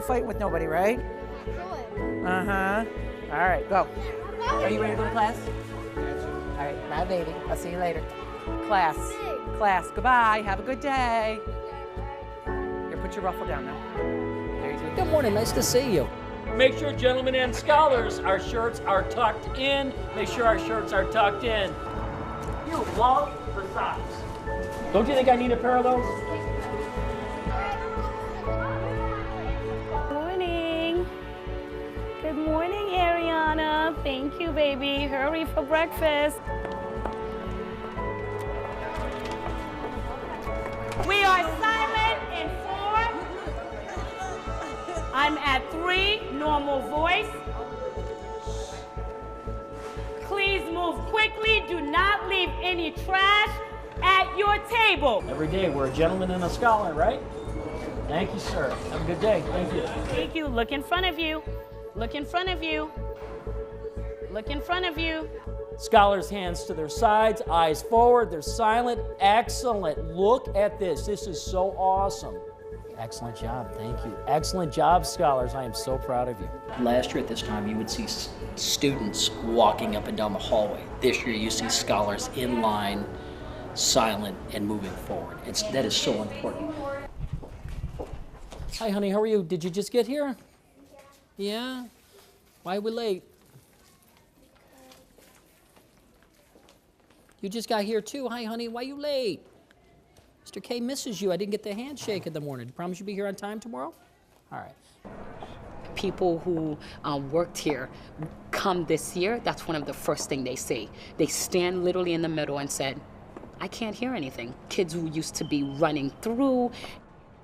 fighting with nobody, right? Uh-huh. All right, go. Are you ready to go to class? All right, bye, baby. I'll see you later. Class. Class, goodbye. Have a good day. Here, put your ruffle down now. There you go. Good morning, nice to see you. Make sure, gentlemen and scholars, our shirts are tucked in. Make sure our shirts are tucked in. You love the socks. Don't you think I need a pair of those? Morning. Good morning, Ariana. Thank you, baby. Hurry for breakfast. We are silent in 4. I'm at 3, normal voice. Please move quickly. Do not leave any trash at your table. Every day, we're a gentleman and a scholar, right? Thank you, sir. Have a good day. Thank you. Thank you. Look in front of you. Look in front of you. Look in front of you. Scholars, hands to their sides, eyes forward. They're silent. Excellent. Look at this. This is so awesome. Excellent job. Thank you. Excellent job, scholars. I am so proud of you. Last year at this time, you would see students walking up and down the hallway. This year, you see scholars in line, silent, and moving forward. That is so important. Hi, honey. How are you? Did you just get here? Yeah? Why are we late? You just got here too. Hi, honey. Why are you late? Mr. K misses you. I didn't get the handshake in the morning. Promise you'll be here on time tomorrow? All right. People who worked here come this year, that's one of the first thing they say. They stand literally in the middle and said, I can't hear anything. Kids who used to be running through.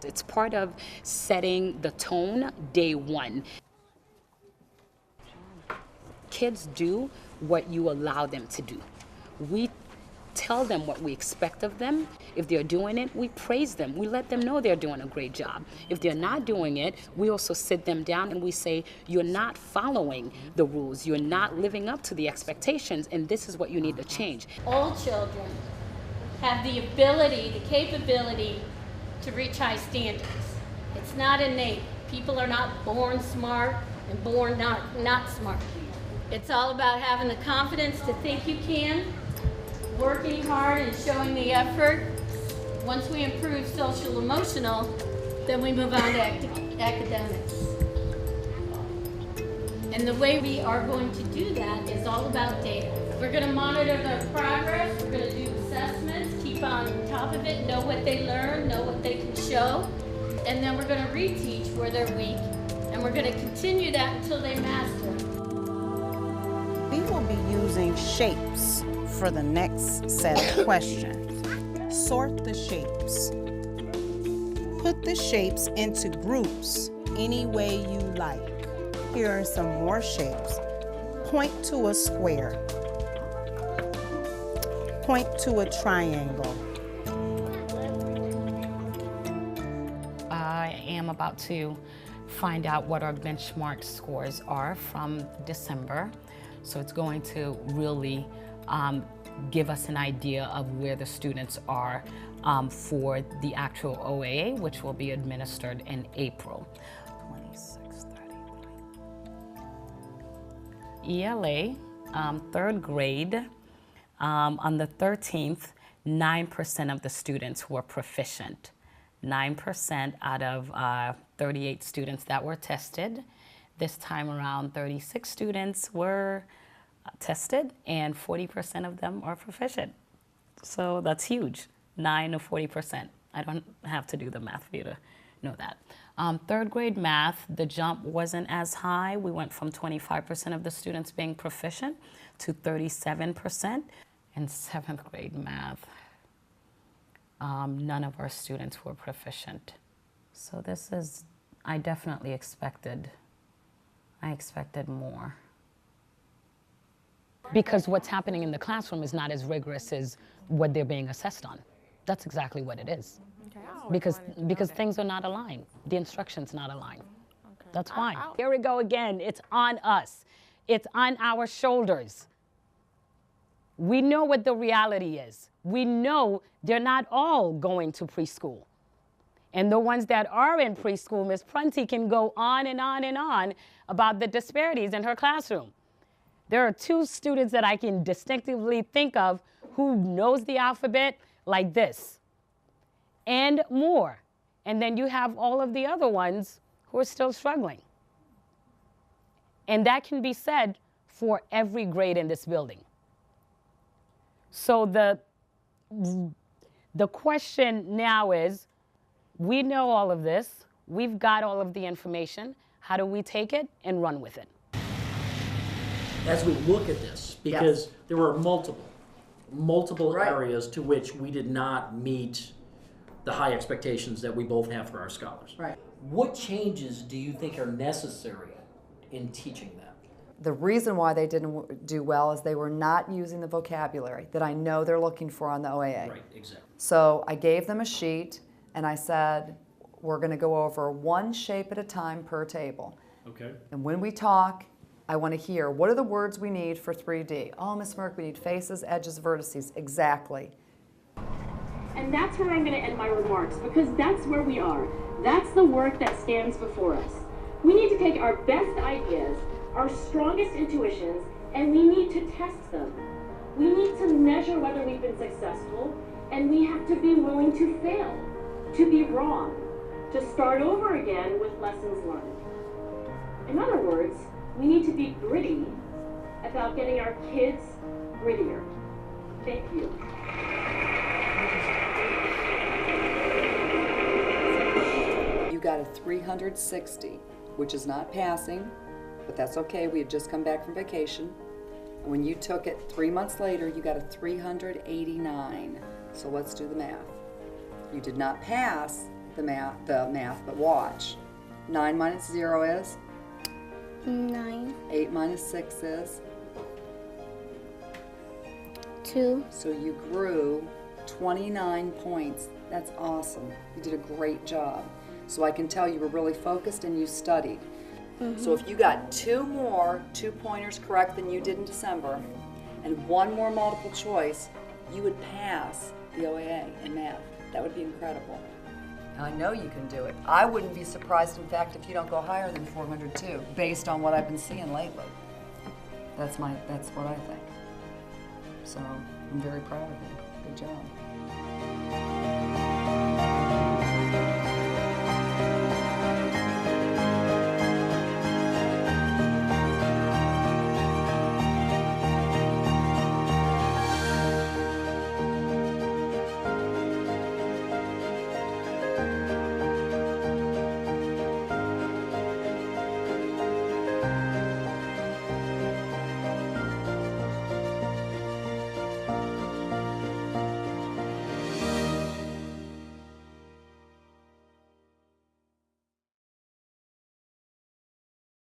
It's part of setting the tone day one. Kids do what you allow them to do. We tell them what we expect of them. If they're doing it, we praise them. We let them know they're doing a great job. If they're not doing it, we also sit them down and we say, you're not following the rules. You're not living up to the expectations, and this is what you need to change. All children have the ability, the capability to reach high standards. It's not innate. People are not born smart and born not smart. It's all about having the confidence to think you can, working hard and showing the effort. Once we improve social emotional, then we move on to academics. And the way we are going to do that is all about data. We're going to monitor their progress, we're going to do assessments, keep on top of it, know what they learn, know what they can show, and then we're going to reteach where they're weak, and we're going to continue that until they master it. We will be using shapes for the next set of questions. Sort the shapes. Put the shapes into groups any way you like. Here are some more shapes. Point to a square. Point to a triangle. I am about to find out what our benchmark scores are from December. So it's going to really give us an idea of where the students are for the actual OAA, which will be administered in April. 2633. ELA, third grade, on the 13th, 9% of the students were proficient. 9% out of 38 students that were tested. This time around, 36 students were tested and 40% of them are proficient. So that's huge, 9 to 40%. I don't have to do the math for you to know that. Third grade math, the jump wasn't as high. We went from 25% of the students being proficient to 37%. In seventh grade math, none of our students were proficient. So this is, I definitely expected more. Because what's happening in the classroom is not as rigorous as what they're being assessed on. That's exactly what it is. Okay. Because things are not aligned. The instruction's not aligned. Okay. That's why. Here we go again. It's on us. It's on our shoulders. We know what the reality is. We know they're not all going to preschool. And the ones that are in preschool, Ms. Prunty can go on and on and on about the disparities in her classroom. There are 2 students that I can distinctively think of who knows the alphabet like this and more. And then you have all of the other ones who are still struggling. And that can be said for every grade in this building. So the question now is, we know all of this, we've got all of the information, how do we take it and run with it? As we look at this, because there were multiple Right. areas to which we did not meet the high expectations that we both have for our scholars. Right. What changes do you think are necessary in teaching them? The reason why they didn't do well is they were not using the vocabulary that I know they're looking for on the OAA. Right, exactly. So I gave them a sheet and I said, we're going to go over 1 shape at a time per table. Okay. And when we talk, I want to hear, what are the words we need for 3D? Oh, Ms. Merck, we need faces, edges, vertices. Exactly. And that's where I'm going to end my remarks, because that's where we are. That's the work that stands before us. We need to take our best ideas, our strongest intuitions, and we need to test them. We need to measure whether we've been successful, and we have to be willing to fail, to be wrong, to start over again with lessons learned. In other words, we need to be gritty about getting our kids grittier. Thank you. You got a 360, which is not passing, but that's okay. We had just come back from vacation. And when you took it 3 months later, you got a 389. So let's do the math. You did not pass the math, but watch. 9 minus 0 is? 9. 8 minus 6 is? 2. So you grew 29 points. That's awesome. You did a great job. So I can tell you were really focused and you studied. So if you got 2 more 2-pointers correct than you did in December, and 1 more multiple choice, you would pass the OAA in math. That would be incredible. I know you can do it. I wouldn't be surprised, in fact, if you don't go higher than 402, based on what I've been seeing lately. That's what I think. So I'm very proud of you. Good job.